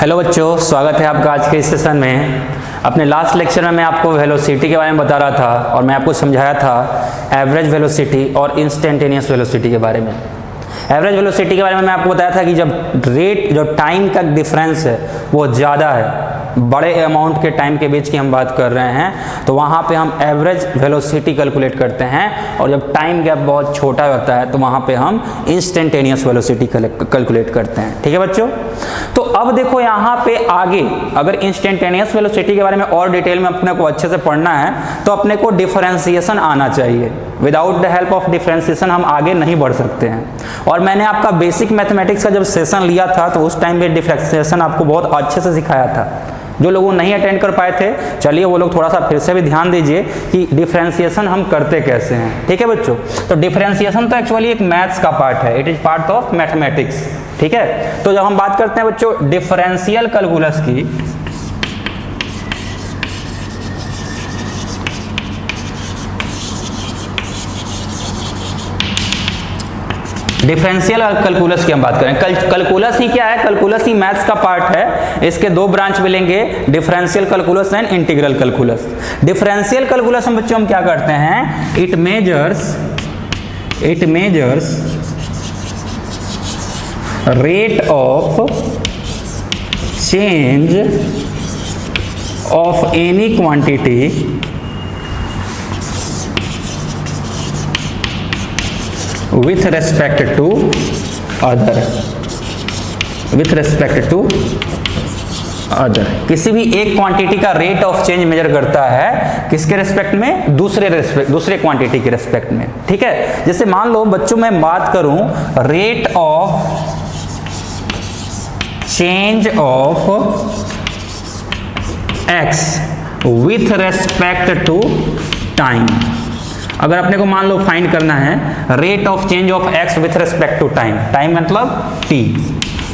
Hello बच्चों, स्वागत है आपका आज के इस सेशन में। अपने लास्ट लेक्चर में मैं आपको वेलोसिटी के बारे में बता रहा था और मैं आपको समझाया था एवरेज वेलोसिटी और इंस्टेंटेनियस वेलोसिटी के बारे में। एवरेज वेलोसिटी के बारे में मैं आपको बताया था कि जब टाइम का डिफरेंस है वो ज़्यादा है, बड़े अमाउंट के टाइम के बीच की हम बात कर रहे हैं, तो वहाँ पे हम एवरेज वेलोसिटी कैलकुलेट करते हैं। और जब टाइम गैप बहुत छोटा होता है तो वहाँ पे हम इंस्टेंटेनियस वेलोसिटी कैलकुलेट करते हैं। ठीक है बच्चों, तो अब देखो यहाँ पे आगे अगर इंस्टेंटेनियस वेलोसिटी के बारे में और डिटेल में अपने को अच्छे से पढ़ना है तो अपने को डिफरेंशिएशन आना चाहिए। Without the help of differentiation हम आगे नहीं बढ़ सकते हैं। और मैंने आपका बेसिक मैथमेटिक्स का जब सेशन लिया था तो उस टाइम पे डिफरेंशिएशन आपको बहुत अच्छे से सिखाया था। जो लोग नहीं अटेंड कर पाए थे, चलिए वो लोग थोड़ा सा फिर से भी ध्यान दीजिए कि डिफरेंशिएशन हम करते कैसे हैं। ठीक है बच्चों, तो डिफरेंशिएशन तो एक्चुअली एक मैथ्स का पार्ट है, it is part of mathematics. ठीक है, तो जब हम बात करते हैं बच्चों डिफरेंशियल कैलकुलस की, डिफरेंशियल कैलकुलस की हम बात करें, कैलकुलस ही क्या है? कैलकुलस ही मैथ्स का पार्ट है। इसके दो ब्रांच मिलेंगे, differential calculus and integral calculus. Differential calculus हम बच्चों हम क्या करते हैं? It measures rate of change of any quantity with respect to other। किसी भी एक क्वांटिटी का रेट ऑफ चेंज मेजर करता है किसके रेस्पेक्ट में? दूसरे क्वांटिटी के रेस्पेक्ट में। ठीक है, जैसे मान लो बच्चों मैं बात करूं rate of change of x with respect to time. अगर अपने को मान लो फाइंड करना है rate of change of x with respect to time, time मतलब t,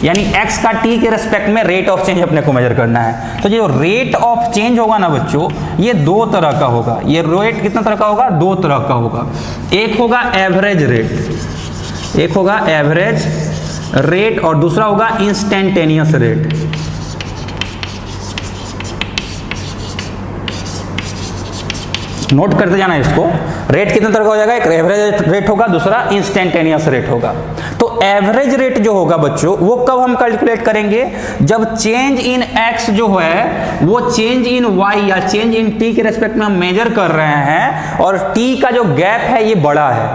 यानी x का t के रेस्पेक्ट में रेट ऑफ चेंज अपने को मेजर करना है। तो जो रेट ऑफ चेंज होगा ना बच्चों, ये दो तरह का होगा। ये रेट कितना तरह का होगा? दो तरह का होगा। एक होगा एवरेज रेट, और दूसरा होगा इंस्टेंटेनियस रेट। नोट करते जाना इसको। रेट कितने तरह का हो जाएगा? एक एवरेज रेट होगा, दूसरा इंस्टेंटेनियस रेट होगा। तो एवरेज रेट जो होगा बच्चों वो कब हम कैलकुलेट करेंगे? जब चेंज इन x जो है वो चेंज इन y या चेंज इन t के रेस्पेक्ट में हम मेजर कर रहे हैं और t का जो गैप है ये बड़ा है।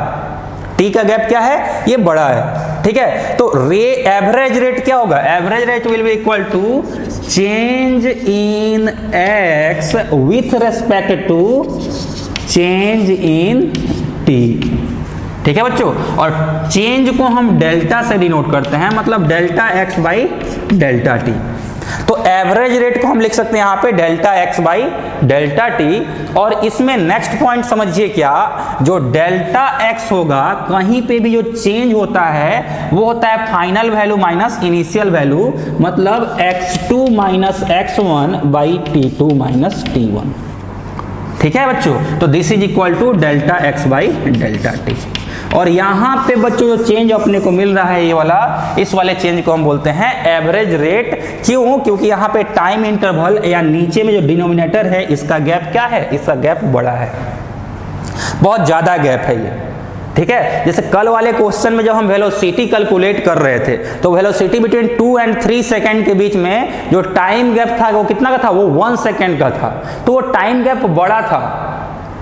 t का गैप क्या है? ये बड़ा है। ठीक है, तो एवरेज रेट क्या होगा? Average rate will be equal to change in x with respect to change in t। ठीक है बच्चों, और चेंज को हम डेल्टा से डिनोट करते हैं, मतलब delta x by delta t। तो एवरेज रेट को हम लिख सकते हैं यहाँ पे delta x by delta t। और इसमें नेक्स्ट पॉइंट समझिए क्या, जो डेल्टा x होगा कहीं पे भी जो चेंज होता है वो होता है final value minus initial value, मतलब x2 minus x1 by t2 minus t1। ठीक है बच्चों, तो this is equal to delta x by delta t। और यहाँ पे बच्चों जो चेंज अपने को मिल रहा है ये वाला, इस वाले चेंज को हम बोलते हैं एवरेज रेट। क्यों? क्योंकि यहाँ पे टाइम इंटरवल या नीचे में जो डिनोमिनेटर है इसका गैप क्या है? इसका गैप बड़ा है, बहुत ज्यादा गैप है ये। ठीक है, जैसे कल वाले क्वेश्चन में जब हम वेलोसिटी कैलकुलेट कर रहे थे तो वेलोसिटी बिटवीन 2 एंड 3 सेकंड के बीच में जो टाइम गैप था वो कितना का था? वो 1 सेकंड का था। तो वो टाइम गैप बड़ा था,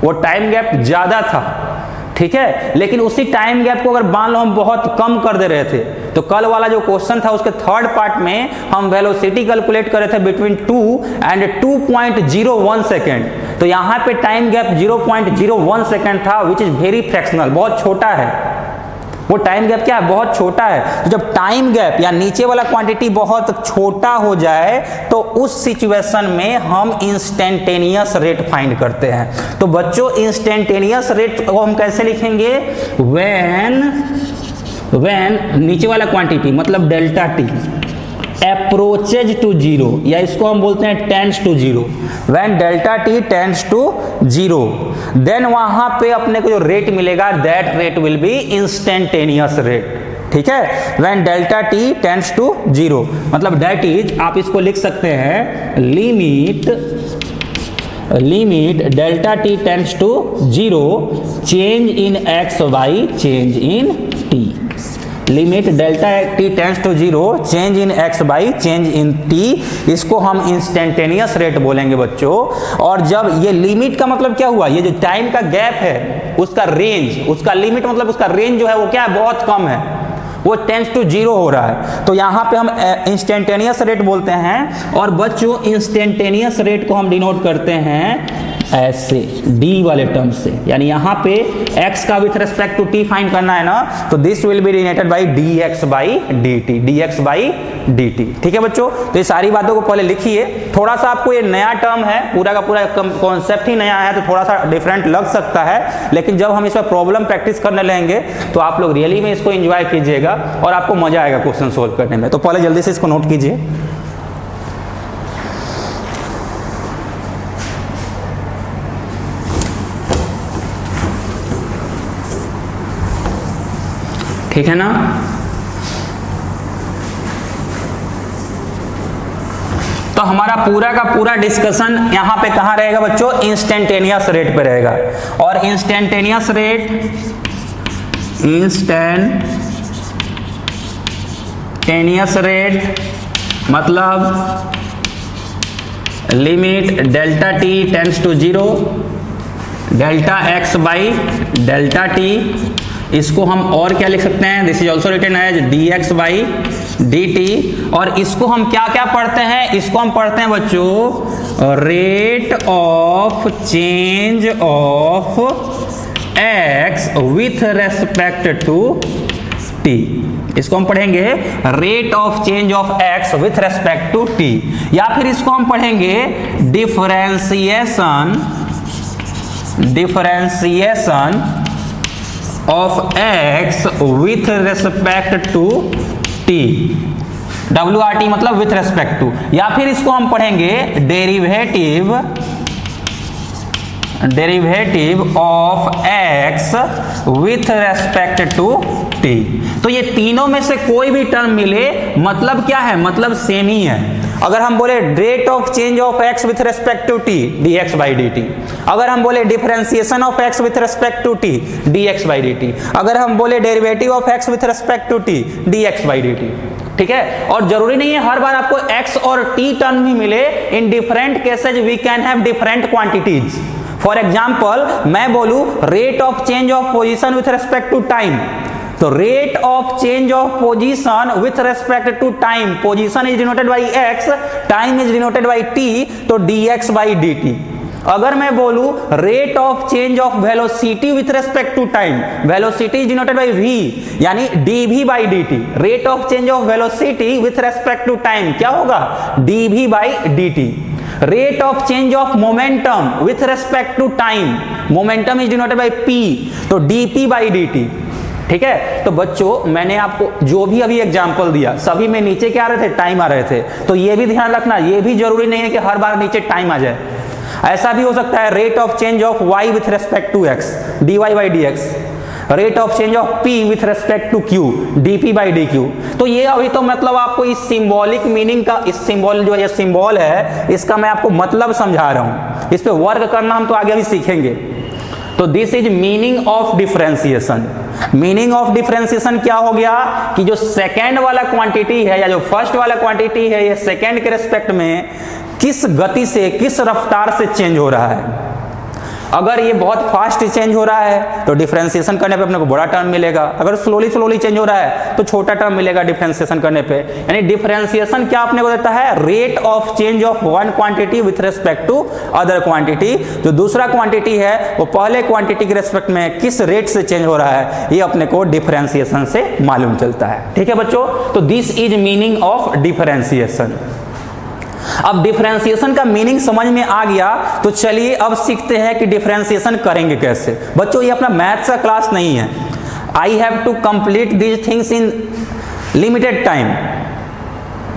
वो टाइम गैप ज्यादा था। ठीक है, लेकिन उसी टाइम गैप को अगर मान लो हम बहुत कम कर दे रहे थे, तो कल वाला जो क्वेश्चन था उसके थर्ड पार्ट में हम वेलोसिटी कैलकुलेट कर रहे थे बिटवीन 2 एंड 2.01 सेकेंड। तो यहाँ पे टाइम गैप 0.01 सेकेंड था, विच इज वेरी फ्रैक्शनल, बहुत छोटा है। वो टाइम गैप क्या है? बहुत छोटा है। तो जब टाइम गैप या नीचे वाला क्वांटिटी बहुत छोटा हो जाए तो उस सिचुएशन में हम इंस्टेंटेनियस रेट फाइंड करते हैं। तो बच्चों इंस्टेंटेनियस रेट को हम कैसे लिखेंगे? व्हेन नीचे वाला क्वांटिटी मतलब delta t approaches to zero, या इसको हम बोलते हैं tends to zero. When delta t tends to zero, then वहां पे अपने को जो रेट मिलेगा that rate will be instantaneous rate. ठीक है, when delta t tends to 0, मतलब दैट इज, आप इसको लिख सकते हैं limit delta t tends to 0 change in x by change in t. Limit delta t tends to 0 change in x by change in t, इसको हम instantaneous rate बोलेंगे बच्चों। और जब ये लिमिट का मतलब क्या हुआ, ये जो टाइम का गैप है उसका रेंज, उसका लिमिट मतलब उसका रेंज जो है वो क्या है, बहुत कम है, वो टेंड्स टू 0 हो रहा है, तो यहाँ पे हम इंस्टेंटेनियस रेट बोलते हैं। और बच्चों इंस्टेंटेनियस रेट को हम डिनोट करते हैं ऐसे, डी वाले टर्म से, यानी यहाँ पे x का with respect to t find करना है ना, तो this will be denoted by dx by dt, dx by dt। ठीक है बच्चों, तो ये सारी बातों को पहले लिखिए। थोड़ा सा आपको ये नया टर्म है, पूरा का पूरा कॉन्सेप्ट ही नया है, तो थोड़ा सा डिफरेंट लग सकता है, लेकिन जब हम इसमें प्रॉब्लम प्रैक्टिस करने लगेंगे तो आप लोग रियली में इसको एंजॉय कीजिएगा और आपको मजा आएगा क्वेश्चन सोल्व करने में। तो पहले जल्दी से इसको नोट कीजिए। ठीक है ना, तो हमारा पूरा का पूरा डिस्कशन यहां पे कहां रहेगा बच्चों, इंस्टेंटेनियस रेट पे रहेगा। और इंस्टेंटेनियस रेट मतलब limit delta t tends to 0 delta x by delta t, इसको हम और क्या लिख सकते हैं, this is also written as dx by dt। और इसको हम क्या क्या पढ़ते हैं, इसको हम पढ़ते हैं बच्चों rate of change of x with respect to t। इसको हम पढ़ेंगे rate of change of x with respect to t, या फिर इसको हम पढ़ेंगे differentiation of x with respect to t, WRT मतलब with respect to, या फिर इसको हम पढ़ेंगे derivative of x with respect to t। तो ये तीनों में से कोई भी टर्म मिले मतलब क्या है, मतलब सेम ही है। अगर हम बोले rate of change of x with respect to t dx by dt, अगर हम बोले differentiation of x with respect to t dx by dt, अगर हम बोले derivative of x with respect to t dx by dt, ठीक है। और जरूरी नहीं है हर बार आपको x और t टर्म ही मिले, in different cases we can have different quantities. For example मैं बोलूं rate of change of position with respect to time, तो rate of change of position with respect to time, position is denoted by x, time is denoted by t, तो dx by dt। अगर मैं बोलूं rate of change of velocity with respect to time, velocity is denoted by v, यानी dv by dt। Rate of change of velocity with respect to time क्या होगा, dv by dt। Rate of change of momentum with respect to time, momentum is denoted by p, तो dp by dt। ठीक है, तो बच्चों मैंने आपको जो भी अभी एग्जांपल दिया सभी में नीचे क्या आ रहे थे, टाइम आ रहे थे। तो ये भी ध्यान रखना, ये भी जरूरी नहीं है कि हर बार नीचे टाइम आ जाए, ऐसा भी हो सकता है rate of change of y with respect to x dy by dx, rate of change of p with respect to q dp by dq। तो ये अभी तो मतलब आपको इस सिंबॉलिक मीनिंग का, इस सिंबल जो ये सिंबल है इसका मैं आपको मतलब समझा रहा हूं, इस पे वर्क करना हम तो आगे भी सीखेंगे। तो this is meaning of differentiation. Meaning of differentiation क्या हो गया कि जो सेकेंड वाला क्वांटिटी है या जो फर्स्ट वाला क्वांटिटी है, ये सेकेंड के रेस्पेक्ट में किस गति से, किस रफ्तार से चेंज हो रहा है। अगर ये बहुत फास्ट चेंज हो रहा है तो डिफरेंशिएशन करने पे अपने को बड़ा टर्म मिलेगा, अगर स्लोली चेंज हो रहा है तो छोटा टर्म मिलेगा डिफरेंशिएशन करने पे। यानी डिफरेंशिएशन क्या अपने को देता है, rate of change of one quantity with respect to other quantity. जो दूसरा क्वांटिटी है वो पहले क्वांटिटी के रेस्पेक्ट में किस रेट से चेंज हो रहा है, ये अपने को डिफरेंशिएशन से मालूम चलता है। ठीक है बच्चों, तो this is meaning of differentiation. अब डिफरेंशिएशन का मीनिंग समझ में आ गया, तो चलिए अब सीखते हैं कि डिफरेंशिएशन करेंगे कैसे। बच्चों ये अपना मैथ्स का क्लास नहीं है, I have to complete these things in limited time.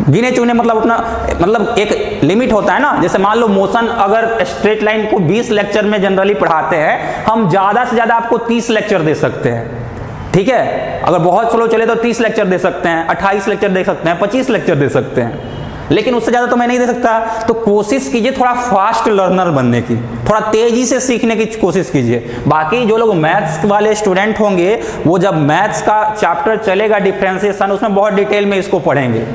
गिने चुने मतलब एक लिमिट होता है ना, जैसे मान लो मोशन, अगर स्ट्रेट लाइन को 20 लेक्चर में जनरली पढ़ाते हैं, हम ज्यादा से ज्यादा आपको 30 लेक्चर दे सकते हैं। ठीक है, अगर बहुत स्लो चले तो 30 लेक्चर दे सकते हैं, 28 लेक्चर दे सकते हैं, 25 लेक्चर दे सकते हैं, लेकिन उससे ज़्यादा तो मैं नहीं दे सकता। तो कोशिश कीजिए थोड़ा फास्ट लर्नर बनने की, थोड़ा तेजी से सीखने की कोशिश कीजिए। बाकी जो लोग मैथ्स वाले स्टूडेंट होंगे वो जब मैथ्स का चैप्टर चलेगा डिफरेंशिएशन, उसमें बहुत डिटेल में इसको पढ़ेंगे,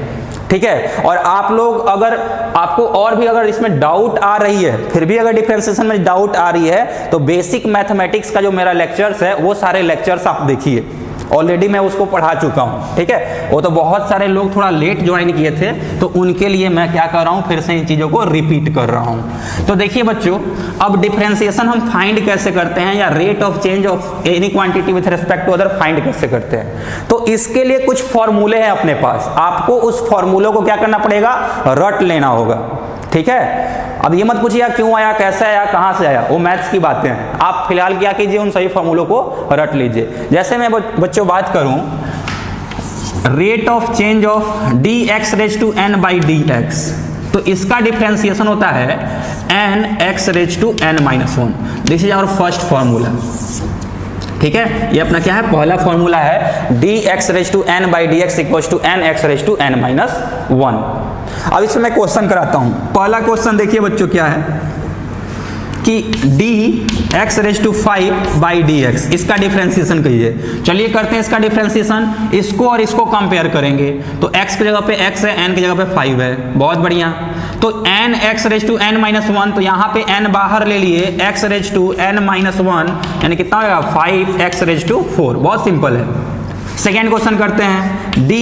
ठीक है। और आप लोग अगर आपको और भी अगर इसमें डाउट आ रही है, फिर भी अगर डिफरेंशिएशन में डाउट आ रही है, तो बेसिक मैथमेटिक्स का जो मेरा लेक्चर्स है वो सारे लेक्चर्स आप देखिए, ऑलरेडी मैं उसको पढ़ा चुका हूं, ठीक है। वो तो बहुत सारे लोग थोड़ा लेट ज्वाइन किए थे, तो उनके लिए मैं क्या कर रहा हूं, फिर से इन चीजों को रिपीट कर रहा हूं। तो देखिए बच्चों, अब डिफरेंशिएशन हम फाइंड कैसे करते हैं, या rate of change of any quantity with respect to other find कैसे करते हैं। तो इसके लिए कुछ फॉर्मूले हैं अपने पास, आपको उस फॉर्मूले को क्या करना पड़ेगा, रट लेना होगा, ठीक है। अब ये मत पूछिए क्यों आया, कैसे आया, कहां से आया, वो मैथ्स की बातें हैं। आप फिलहाल क्या कीजिए, उन सभी फॉर्मूलों को रट लीजिए। जैसे मैं बच्चों बात करूं, rate of change of dx raise to n by dx, तो इसका डिफरेंशिएशन होता है nx raise to n minus 1। This is our first formula, ठीक है। ये अपना क्या है, पहला फॉर्मूला है, dx raise to n by dx equals to nx raise to n minus 1। अब इसमें मैं क्वेश्चन कराता हूं। पहला क्वेश्चन देखिए बच्चों क्या है कि dx raise to 5 by dx, इसका डिफरेंशिएशन कहिए। चलिए करते हैं इसका डिफरेंशिएशन, इसको और इसको कंपेयर करेंगे। तो x की जगह पे x है, n की जगह पे 5 है, बहुत बढ़िया। तो n x raise to n minus 1, तो यहाँ पे n बाहर ले लिए, x raise to n minus 1 यानी कितना होगा, 5x रेज टू 4, बहुत सिंपल है। सेकेंड क्वेश्चन करते हैं, d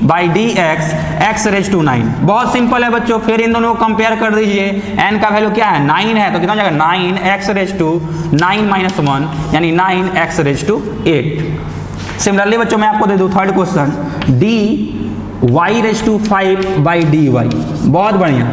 by d x raise to 9, बहुत सिंपल है बच्चों। फिर इन दोनों को कंपेयर कर दीजिए, n का वैल्यू क्या है, 9 है, तो कितना हो जाएगा, 9x रेज टू 9 माइनस 1 यानी 9x रेज टू 8। सिमिलरली बच्चों मैं आपको दे दूं third question, d y raise to 5 by d y, बहुत बढ़िया।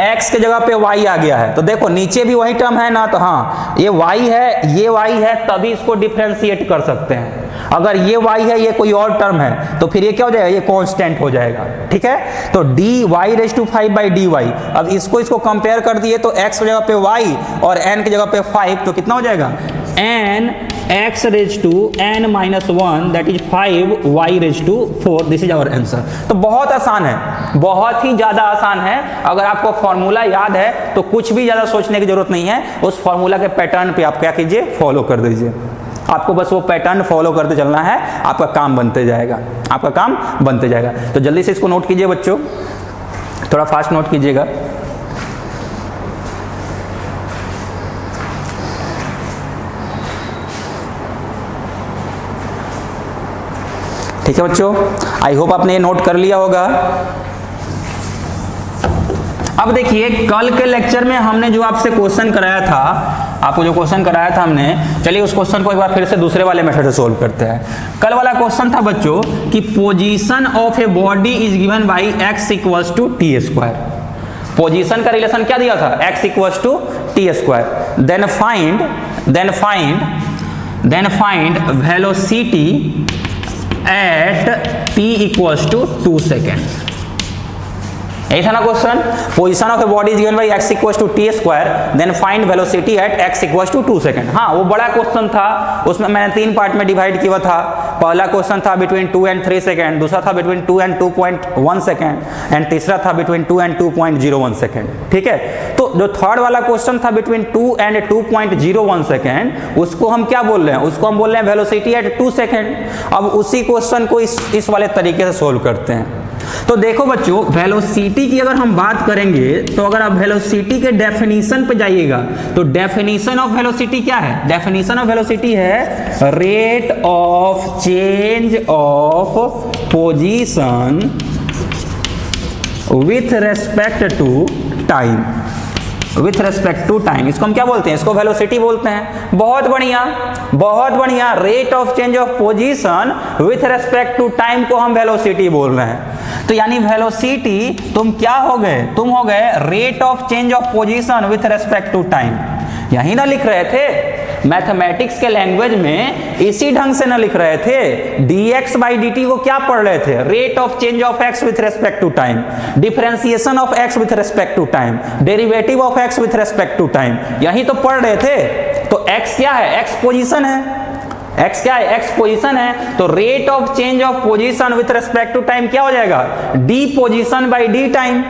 x के जगह पे y आ गया है, तो देखो नीचे भी वही टर्म है ना, तो हाँ ये y है, ये y है, तभी इसको डिफरेंशिएट कर सकते हैं। अगर ये y है, ये कोई और टर्म है, तो फिर ये क्या हो जाएगा, ये कांस्टेंट हो जाएगा, ठीक है। तो dy raise to 5 by dy, अब इसको कंपेयर कर दिए तो x की जगह पे y और n की जगह पे 5, तो कितना हो जाएगा, n x raise to n minus 1 that is 5y raise to 4, this is our answer. तो बहुत आसान है, बहुत ही ज्यादा आसान है। अगर आपको फॉर्मूला याद है तो कुछ भी ज्यादा सोचने की जरूरत नहीं है, उस फॉर्मूला के पैटर्न पे आप क्या कीजिए, फॉलो कर दीजिए। आपको बस वो पैटर्न फॉलो करते चलना है, आपका काम बनते जाएगा, आपका काम बनते जाएगा। तो जल्दी से इसको नोट कीजिए बच्चों, थोड़ा फास्ट नोट कीजिएगा। ठीक है बच्चों, आई होप आपने ये नोट कर लिया होगा। अब देखिए, कल के लेक्चर में हमने जो आपसे क्वेश्चन कराया था, आपको जो क्वेश्चन कराया था हमने, चलिए उस क्वेश्चन को एक बार फिर से दूसरे वाले मेथड से सोल्व करते हैं। कल वाला क्वेश्चन था बच्चों कि position of a body is given by x equals to T square. Position का रिलेशन क्या दिया था, x equals to T square. Then find velocity at t equals to 2 second. यही था ना question, position of a body is given by x equals to T square, then find velocity at x equals to 2 second. हाँ, वो बड़ा question था, उसमें मैंने 3 part में डिवाइड किया था। पहला क्वेश्चन था बिटवीन 2 एंड 3 सेकेंड, दूसरा था बिटवीन 2 एंड 2.1 सेकेंड, एंड तीसरा था बिटवीन 2 एंड 2.01 सेकेंड, ठीक है। तो जो थर्ड वाला क्वेश्चन था बिटवीन 2 एंड 2.01 सेकेंड, उसको हम क्या बोल रहे हैं, उसको हम बोल रहे हैं वेलोसिटी एट 2 सेकेंड। अब उसी क्वेश्चन को इस वाले तरीके से सोल्व करते हैं। तो देखो बच्चों, वेलोसिटी की अगर हम बात करेंगे, तो अगर आप वेलोसिटी के डेफिनेशन पे जाइएगा, तो डेफिनेशन ऑफ वेलोसिटी क्या है, डेफिनेशन ऑफ वेलोसिटी है rate of change of position with respect to time, with respect to time. इसको हम क्या बोलते हैं, इसको वेलोसिटी बोलते हैं। बहुत बढ़िया, बहुत बढ़िया। Rate of change of position with respect to time को हम वेलोसिटी बोल रहे हैं। तो यानी वेलोसिटी तुम क्या हो गए, तुम हो गए rate of change of position with respect to time. यही ना लिख रहे थे मैथमेटिक्स के लैंग्वेज में, इसी ढंग से ना लिख रहे थे। dx बाई dt को क्या पढ़ रहे थे, rate of change of x with respect to time, differentiation of x with respect to time, derivative of x with respect to time, यही तो पढ़ रहे थे। तो x क्या है, x पोजीशन है, x क्या है, x पोजीशन है, तो rate of change of position with respect to time क्या हो जाएगा, d position by d time.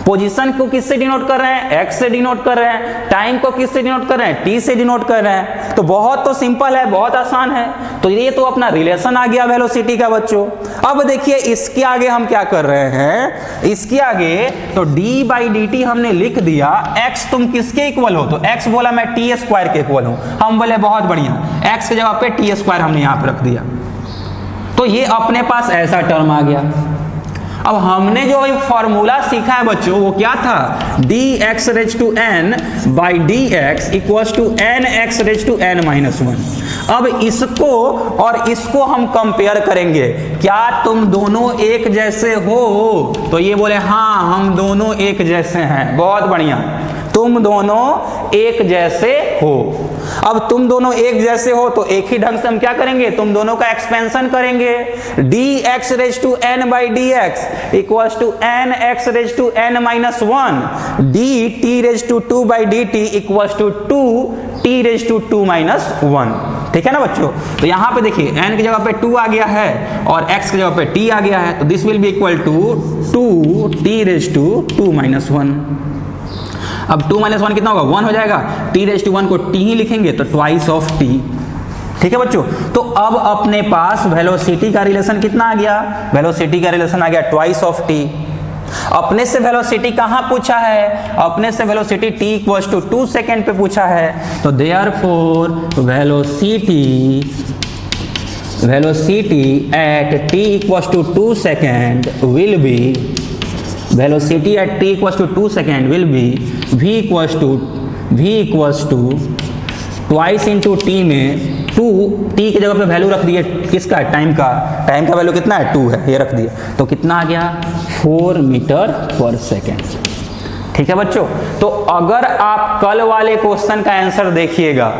Position को किससे डिनोट कर रहे हैं, x से डिनोट कर रहे हैं, टाइम को किससे डिनोट कर रहे हैं, t से डिनोट कर रहे हैं। तो बहुत तो सिंपल है, बहुत आसान है। तो ये तो अपना रिलेशन आ गया वेलोसिटी का बच्चों। अब देखिए इसके आगे हम क्या कर रहे हैं, इसके आगे तो d बाई डी टी हमने लिख दिया, x तुम किसके इक्वल हो, तो x बोला मैं टी स्क्वायर के इक्वल हूं, हम बोले बहुत बढ़िया, x की जगह पे टी स्क्वायर हमने यहां पर रख दिया, तो ये अपने पास ऐसा टर्म आ गया। अब हमने जो फॉर्मूला सीखा है बच्चों वो क्या था, dx raise to n by dx equals to nx raise to n minus 1। अब इसको और इसको हम कंपेयर करेंगे, क्या तुम दोनों एक जैसे हो, तो ये बोले हाँ हम दोनों एक जैसे हैं, बहुत बढ़िया, तुम दोनों एक जैसे हो। अब तुम दोनों एक जैसे हो तो एक ही ढंग से हम क्या करेंगे, तुम दोनों का एक्सपेंशन करेंगे, dx raise to n by dx equals to nx raise to n minus 1, dt raise to 2 by dt equals to 2t raise to 2 minus 1। ठीक है ना बच्चों, तो यहां पे देखिए n की जगह पे 2 आ गया है और x की जगह पे t आ गया है, तो this will be equal to 2t raise to 2 minus 1। अब 2 माइनस 1 कितना होगा, 1 हो जाएगा, t रेज टू 1 को t ही लिखेंगे तो ट्वाइस ऑफ t। ठीक है बच्चों, तो अब अपने पास वेलोसिटी का रिलेशन कितना आ गया, वेलोसिटी का रिलेशन आ गया ट्वाइस ऑफ t। अपने से वेलोसिटी कहां पूछा है, अपने से velocity t equals to 2 second पे पूछा है, तो therefore velocity at t equals to 2 second will be, velocity at t equals to 2 second will be v equals to twice into t में 2, t की जगह पे वैल्यू रख दिए किसका, टाइम का वैल्यू कितना है 2 है, ये रख दिया, तो कितना आ गया 4 मीटर पर सेकेंड। ठीक है बच्चों, तो अगर आप कल वाले क्वेश्चन का आंसर देखिएगा,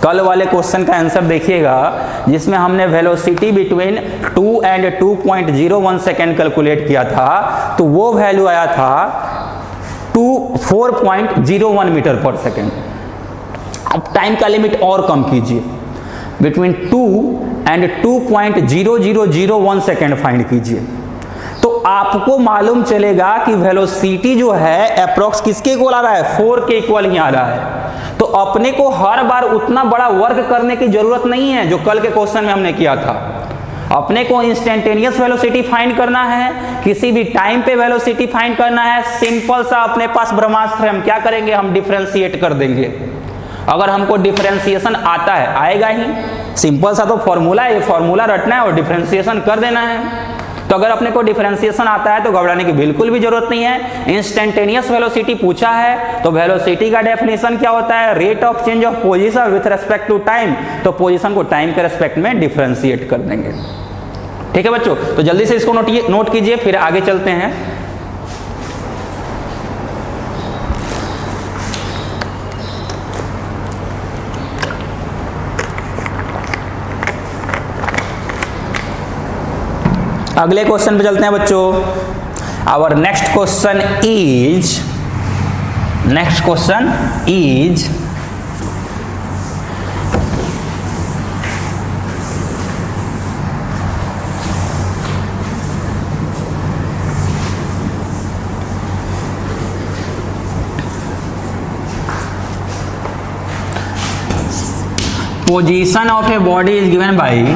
कल वाले क्वेश्चन का आंसर देखिएगा जिसमें हमने velocity between 2 and 2.01 second calculate किया था, तो वो वैल्यू आया था 4.01 मीटर पर सेकेंड। अब टाइम का लिमिट और कम कीजिए, बिटवीन 2 एंड 2.0001 सेकेंड फाइंड कीजिए, तो आपको मालूम चलेगा कि वेलोसिटी जो है अप्रोक्स किसके इक्वल आ रहा है, 4 के इक्वल ही आ रहा है। तो अपने को हर बार उतना बड़ा वर्क करने की जरूरत नहीं है जो कल के क्वेश्चन में हमने किया था। अपने को इंस्टेंटेनियस वेलोसिटी फाइंड करना है, किसी भी टाइम पे वेलोसिटी फाइंड करना है, सिंपल सा अपने पास ब्रह्मास्त्र है, हम क्या करेंगे, हम डिफरेंशिएट कर देंगे। अगर हमको डिफरेंशिएशन आता है, आएगा ही, सिंपल सा तो फॉर्मूला है, ये फॉर्मूला रटना है और डिफरेंशिएशन कर देना है। तो अगर अपने को डिफरेंशिएशन आता है तो घबराने की बिल्कुल भी जरूरत नहीं है। इंस्टेंटेनियस वेलोसिटी पूछा है तो वेलोसिटी का डेफिनेशन क्या होता है, rate of change of position with respect to time, तो पोजीशन को टाइम के रेस्पेक्ट में डिफरेंशिएट कर देंगे। ठीक है बच्चों, तो जल्दी से इसको नोट कीजिए, फिर आगे चलते हैं। अगले क्वेश्चन पे चलते हैं बच्चों। Our next question is position of a body is given by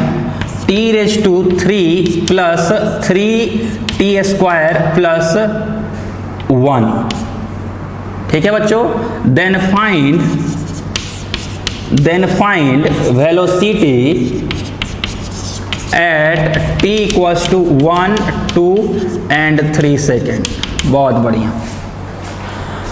t raise to 3 plus 3t square plus 1। ठीक है बच्चों, then find velocity at t equals to 1, 2 and 3 second. बहुत बढ़िया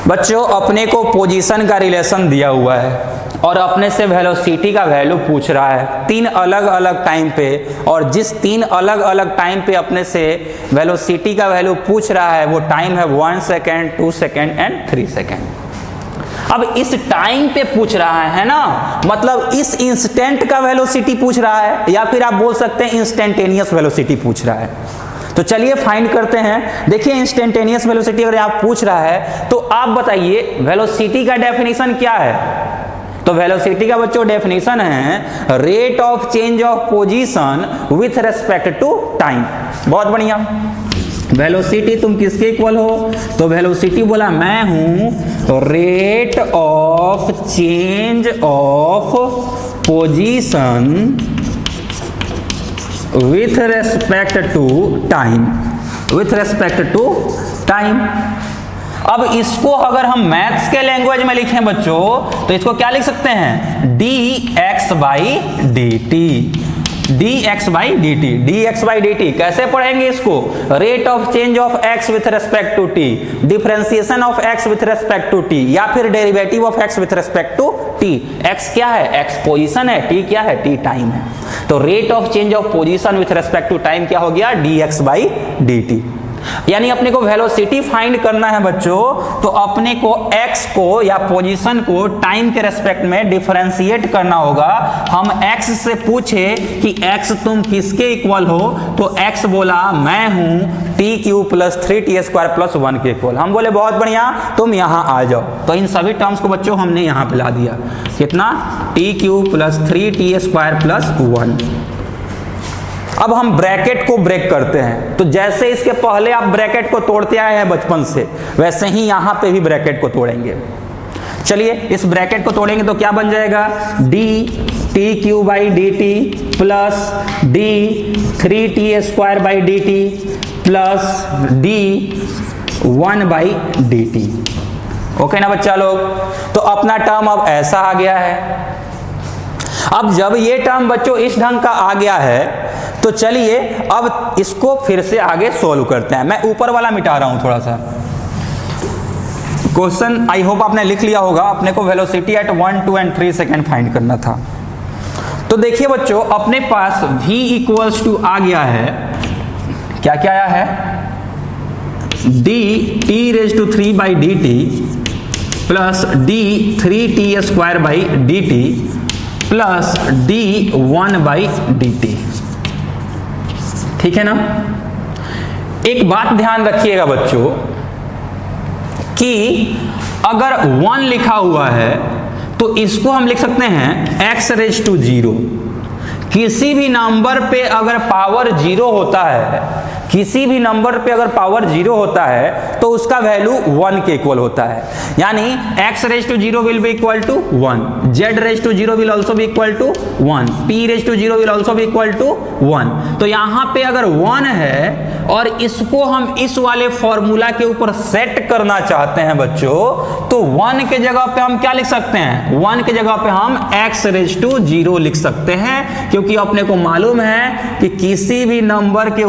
बच्चों, अपने को पोजीशन का रिलेशन दिया हुआ है और अपने से वेलोसिटी का वैल्यू पूछ रहा है 3 अलग अलग टाइम पे, और जिस 3 अलग अलग टाइम पे अपने से वेलोसिटी का वैल्यू पूछ रहा है वो टाइम है 1 सेकेंड, 2 सेकेंड एंड 3 सेकेंड। अब इस टाइम पे पूछ रहा है ना, मतलब इस इंस्टेंट का वेलोसिटी पूछ रहा है, या फिर आप बोल सकते हैं इंस्टेंटेनियस वेलोसिटी पूछ रहा है। तो चलिए फाइंड करते हैं। देखिए इंस्टेंटेनियस वेलोसिटी अगर आप पूछ रहा है तो आप बताइए वेलोसिटी का डेफिनेशन क्या है। तो वेलोसिटी का बच्चों डेफिनेशन है rate of change of position with respect to time. बहुत बढ़िया। वेलोसिटी तुम किसके इक्वल हो? तो वेलोसिटी बोला मैं हूं rate of change of position with respect to time, with respect to time. अब इसको अगर हम मैथ्स के लैंग्वेज में लिखें बच्चों तो इसको क्या लिख सकते हैं? dx by d t, dx by d t. dx by d t कैसे पढ़ेंगे इसको? Rate of change of x with respect to t, differentiation of x with respect to t, या फिर derivative of x with respect to t। x क्या है? x position है, t क्या है? t टाइम है। तो rate of change of position with respect to time क्या हो गया? dx by d t. यानी अपने को वेलोसिटी फाइंड करना है बच्चों, तो अपने को x को या पोजीशन को टाइम के रेस्पेक्ट में डिफरेंशिएट करना होगा। हम x से पूछे कि x तुम किसके इक्वल हो, तो x बोला मैं हूं T Q plus 3t square plus 1 के इक्वल। हम बोले बहुत बढ़िया, तुम यहां आ जाओ। तो इन सभी टर्म्स को बच्चों हमने यहां पे ला दिया। कितना? T Q plus 3t square plus 1। अब हम ब्रैकेट को ब्रेक करते हैं, तो जैसे इसके पहले आप ब्रैकेट को तोड़ते आए हैं बचपन से, वैसे ही यहां पे भी ब्रैकेट को तोड़ेंगे। चलिए इस ब्रैकेट को तोड़ेंगे तो क्या बन जाएगा? D T Q by d t plus D 3t square by d t plus D 1 by d T. Okay ना बच्चा लोग? तो अपना टर्म अब ऐसा आ गया है। अब जब ये टर्म बच्चों इस ढंग का आ गया है तो चलिए अब इसको फिर से आगे सोल्व करते हैं। मैं ऊपर वाला मिटा रहा हूं थोड़ा सा। क्वेश्चन आई होप आपने लिख लिया होगा। अपने को velocity at 1, 2 and 3 second find करना था। तो देखिए बच्चों, अपने पास v इक्वल्स टू आ गया है, क्या क्या आया है? d t raise to 3 by d t plus d 3t square by d t plus d 1 by d t. ठीक है ना? एक बात ध्यान रखिएगा बच्चों कि अगर 1 लिखा हुआ है तो इसको हम लिख सकते हैं x रेज टू 0। किसी भी नंबर पे अगर पावर 0 होता है, किसी भी नंबर पे अगर पावर 0 होता है तो उसका वैल्यू 1 के इक्वल होता है। यानी x raise to 0 will be equal to 1, z raise to 0 will also be equal to 1, p raise to 0 will also be equal to 1। तो यहां पे अगर 1 है और इसको हम इस वाले फॉर्मूला के ऊपर सेट करना चाहते हैं बच्चों, तो 1 के जगह पे हम क्या लिख सकते हैं? 1 के जगह पे हम x रेज टू 0 लिख सकते हैं, क्योंकि अपने को मालूम है कि किसी भी नंबर के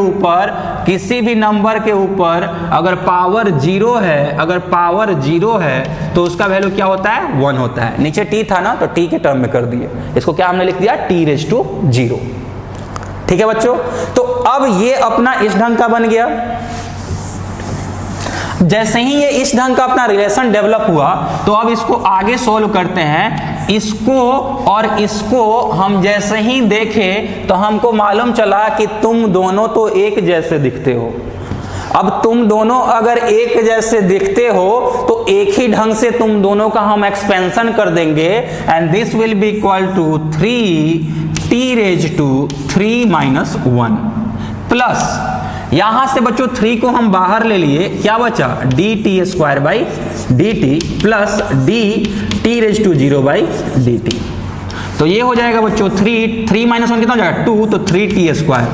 ऊपर अगर पावर 0 है, अगर पावर 0 है तो उसका वैल्यू क्या होता है? 1 होता है। नीचे t था ना, तो t के टर्म में कर दिए। इसको क्या हमने लिख दिया? t raise to 0। ठीक है बच्चों? तो अब ये अपना इस ढंग का बन गया। जैसे ही ये इस ढंग का अपना रिलेशन डेवलप हुआ तो अब इसको आगे सोल्व करते हैं। इसको और इसको हम जैसे ही देखें तो हमको मालूम चला कि तुम दोनों तो एक जैसे दिखते हो। अब तुम दोनों अगर एक जैसे दिखते हो तो एक ही ढंग से तुम दोनों का हम एक्सपेंशन कर देंगे, and this will be equal to 3t raise to 3 minus 1 plus, यहां से बच्चों 3 को हम बाहर ले लिए, क्या बचा? dt square by d t plus dt raise to 0 by d t. तो ये हो जाएगा बच्चों 3 माइनस 1 कितना हो जाएगा? 2, तो 3t square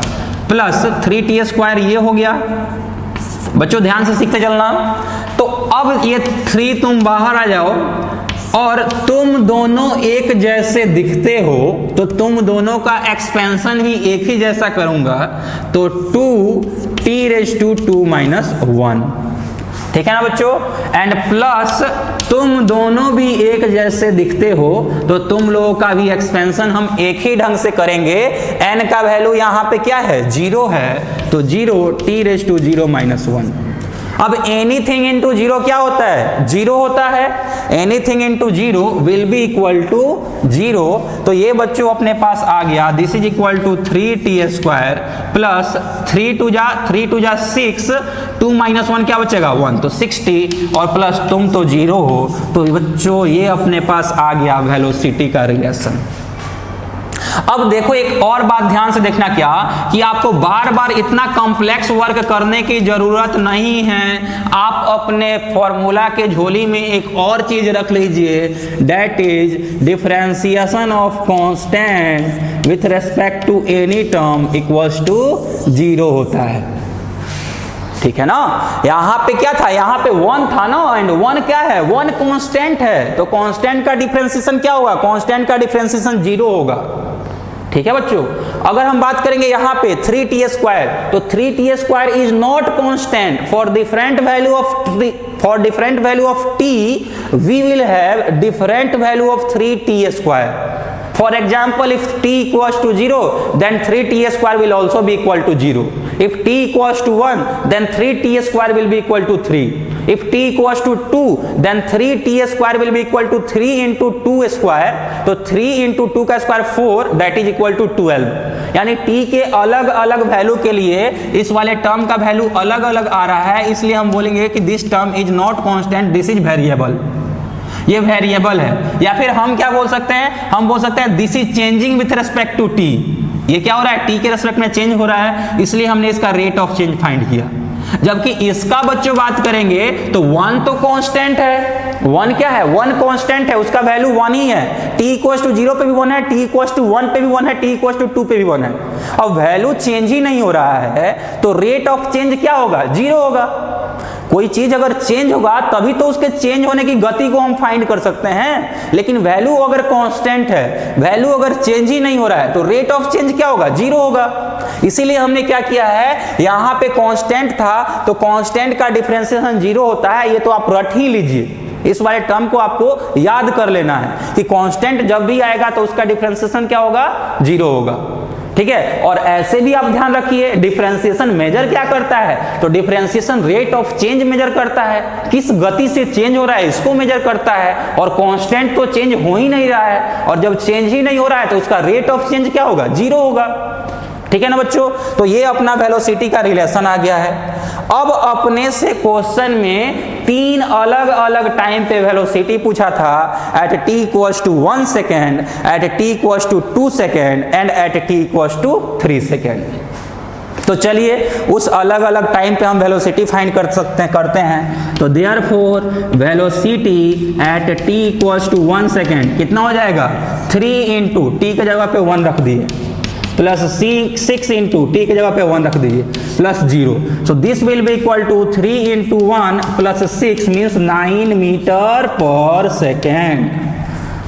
plus 3t square ये हो गया। बच्चों ध्यान से सीखते चलना। तो अब ये 3 तुम बाहर आ जाओ और तुम दोनों एक जैसे दिखते हो, तो तुम दोनों का एक्सपेंशन भी एक ही जैसा करूंगा, तो 2t रेज टू 2 माइनस 1। ठीक है ना बच्चों? एंड प्लस तुम दोनों भी एक जैसे दिखते हो तो तुम लोगों का भी एक्सपेंशन हम एक ही ढंग से करेंगे। n का वैल्यू यहां पे क्या है? 0 है, तो 0t रेज टू 0 माइनस 1। अब एनीथिंग इंटू 0 क्या होता है? 0 होता है। Anything into 0 will be equal to 0। तो ये बच्चों अपने पास आ गया, this is equal to 3t square plus 3 two जा 6 2 माइनस 1 क्या बचेगा 1, तो 60 और प्लस तुम तो 0 हो। तो बच्चों ये अपने पास आ गया वेलोसिटी का रिलेशन। अब देखो एक और बात ध्यान से देखना, क्या कि आपको बार बार इतना कॉम्प्लेक्स वर्क करने की जरूरत नहीं है। आप अपने फॉर्मूला के झोली में एक और चीज रख लीजिए, that is differentiation of constant with respect to any term equals to 0 होता है। ठीक है ना, यहां पे क्या था, यहां पे 1 था ना, एंड 1 क्या है, 1 कांस्टेंट है, तो कांस्टेंट का डिफरेंशिएशन क्या होगा, कांस्टेंट का डिफरेंशिएशन 0 होगा। ठीक है बच्चों, अगर हम बात करेंगे यहाँ पे 3t², तो 3t² is not constant. For different value of t we will have different value of 3t²। For example, if t equals to 0, then 3t² will also be equal to 0. If t equals to 1, then 3t² will be equal to 3. If t equals to 2, then 3t² will be equal to 3 into 2 square. तो 3 into 2 का square 4, that is equal to 12. यानी t के अलग अलग value के लिए इस वाले टर्म का वैल्यू अलग अलग आ रहा है, इसलिए हम बोलेंगे कि this term is not constant, this is variable. ये वेरिएबल है। या फिर हम क्या बोल सकते हैं, हम बोल सकते हैं this is changing with respect to t. ये क्या हो रहा है, टी के रेस्पेक्ट में चेंज हो रहा है, इसलिए हमने इसका रेट ऑफ चेंज फाइंड किया। जबकि इसका बच्चों बात करेंगे तो 1 तो कांस्टेंट है, 1 क्या है, 1 कांस्टेंट है, उसका वैल्यू 1 ही है। t इक्वल्स टू 0 पे भी 1 है, t इक्वल्स टू 1 पे भी 1 है, t इक्वल्स टू 2 पे भी 1 है। अब वैल्यू चेंज ही नहीं हो रहा है, तो रेट ऑफ चेंज क्या होगा, 0 होगा। कोई चीज अगर चेंज होगा तभी तो उसके चेंज होने की गति को हम फाइंड कर सकते हैं, लेकिन वैल्यू अगर कांस्टेंट है, वैल्यू अगर चेंज ही नहीं हो रहा है, तो रेट ऑफ चेंज क्या होगा, 0 होगा। इसीलिए हमने क्या किया है, यहां पे कांस्टेंट था तो कांस्टेंट का डिफरेंशिएशन 0 होता है, ये तो आप रट ही लीजिए। इस वाले टर्म को आपको याद कर लेना है कि कांस्टेंट जब भी आएगा तो उसका डिफरेंशिएशन क्या होगा, 0 होगा। ठीक है, और ऐसे भी आप ध्यान रखिए डिफरेंशिएशन मेजर क्या करता है, तो differentiation rate of change measure करता है, किस गति से चेंज हो रहा है इसको मेजर करता है। और कांस्टेंट तो चेंज हो ही नहीं रहा है, और जब चेंज ही नहीं हो रहा है तो उसका रेट ऑफ चेंज क्या होगा, 0 होगा। ठीक है ना बच्चों, तो ये अपना वेलोसिटी का रिलेशन आ गया है। अब अपने से क्वेश्चन में 3 अलग अलग टाइम पे वेलोसिटी पूछा था, at t equals to 1 second, at t equals to 2 second and at t equals to 3 second. तो चलिए उस अलग अलग टाइम पे हम वेलोसिटी फाइंड करते हैं। तो therefore velocity at t equals to 1 second कितना हो जाएगा, 3 इंटू टी के जगह पे 1 रख दिए, प्लस 6 इंटू टी के जगह पे 1 रख दीजिए, plus 0। So this will be equal to 3 into 1 plus 6 means 9 meter per second.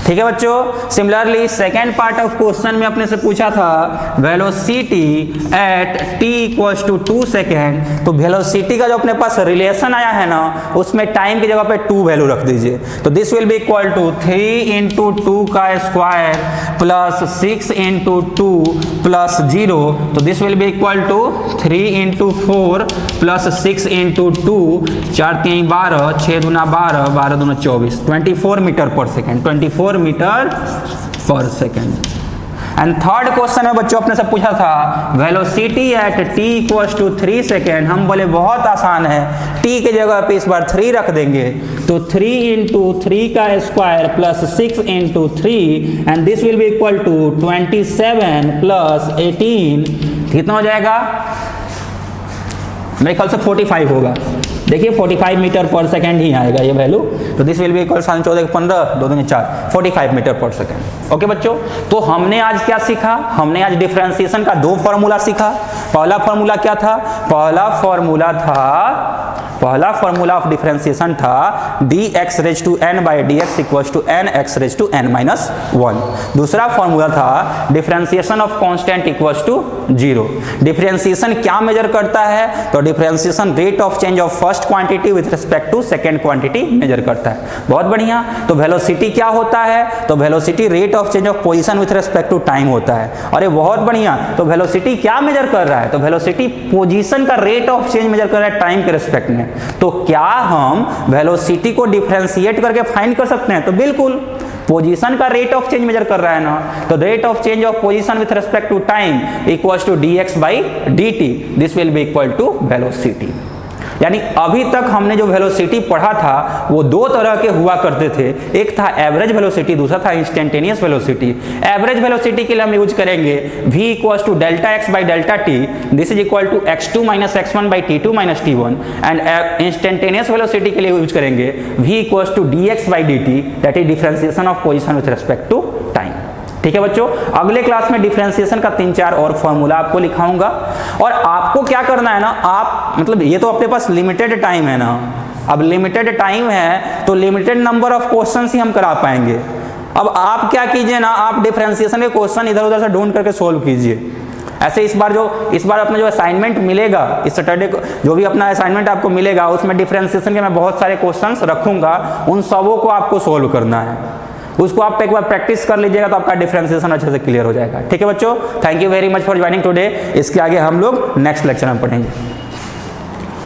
ठीक है बच्चों, similarly second part of question में अपने से पूछा था velocity at t equals to 2 second. तो वेलोसिटी का जो अपने पास रिलेशन आया है ना, उसमें टाइम की जगह पे 2 वैल्यू रख दीजिए। तो this will be equal to 3 into 2 का स्क्वायर प्लस 6 इंटू 2 प्लस 0। तो this will be equal to 3 into 4 plus 6 into 2, 4 3 12, 6 दूना 12, 12 दूना 24, 24 meter per second, 24 meter per second. And third question में बच्चों अपने से पूछा था velocity at t equals to 3 second. हम बोले बहुत आसान है, t के जगह पे इस बार 3 रख देंगे, तो 3 इंटू 3 का square plus 6 into 3 and this will be equal to 27 plus 18। कितना हो जाएगा, मेरे ख्याल से 45 होगा। देखिए 45 मीटर पर सेकेंड ही आएगा ये वैल्यू। तो दिस विल बी इक्वल 14 15 2 दूनी 4, 45 मीटर पर सेकेंड। ओके बच्चों, तो हमने आज क्या सीखा, हमने आज डिफरेंशिएशन का 2 फॉर्मूला सीखा। पहला फॉर्मूला क्या था, पहला फॉर्मूला ऑफ डिफरेंशिएशन था dx raise to n by dx equals to nx raise to n minus 1। दूसरा फॉर्मूला था differentiation of constant equals to 0। Differentiation क्या मेजर करता है, तो differentiation rate of change of first quantity with respect to second quantity measure करता है। बहुत बढ़िया। तो वेलोसिटी क्या होता है, तो velocity rate of change of position with respect to time होता है। अरे बहुत बढ़िया। तो वेलोसिटी क्या मेजर कर रहा है, तो वेलोसिटी पोजीशन का रेट ऑफ चेंज मेजर कर रहा है टाइम के रिस्पेक्ट में। तो क्या हम वेलोसिटी को डिफरेंशिएट करके फाइंड कर सकते हैं, तो बिल्कुल। पोजीशन का रेट ऑफ चेंज मेजर कर रहा है ना, तो rate of change of position with respect to time equals to dx by dt, this will be equal to velocity. यानी अभी तक हमने जो वेलोसिटी पढ़ा था वो दो तरह के हुआ करते थे, एक था एवरेज वेलोसिटी, दूसरा था इंस्टेंटेनियस वेलोसिटी। एवरेज वेलोसिटी के लिए हम यूज करेंगे v equals to delta x by delta t, this is equal to x2 minus x1 by t2 minus t1। And instantaneous velocity के लिए यूज करेंगे v equals to dx by dt, that is differentiation of position with respect to time. ठीक है बच्चों, अगले class में differentiation का 3-4 और फॉर्मूला आपको लिखाऊंगा। और आपको क्या करना है ना, आप मतलब ये तो अपने पास लिमिटेड टाइम है ना, अब लिमिटेड टाइम है तो लिमिटेड नंबर ऑफ क्वेश्चंस ही हम करा पाएंगे। अब आप क्या कीजिए ना, आप डिफरेंशिएशन के क्वेश्चन इधर उधर से ढूंढ करके सोल्व कीजिए। ऐसे इस बार अपना जो असाइनमेंट मिलेगा, इस सैटरडे को जो भी अपना असाइनमेंट आपको मिलेगा उसमें डिफरेंशिएशन के मैं बहुत सारे क्वेश्चंस रखूंगा, उन सबों को आपको सोल्व करना है। उसको आप एक बार प्रैक्टिस कर लीजिएगा तो आपका डिफरेंशिएशन अच्छे से क्लियर हो जाएगा। ठीक है बच्चों, thank you very much for joining today. इसके आगे हम लोग नेक्स्ट लेक्चर में पढ़ेंगे।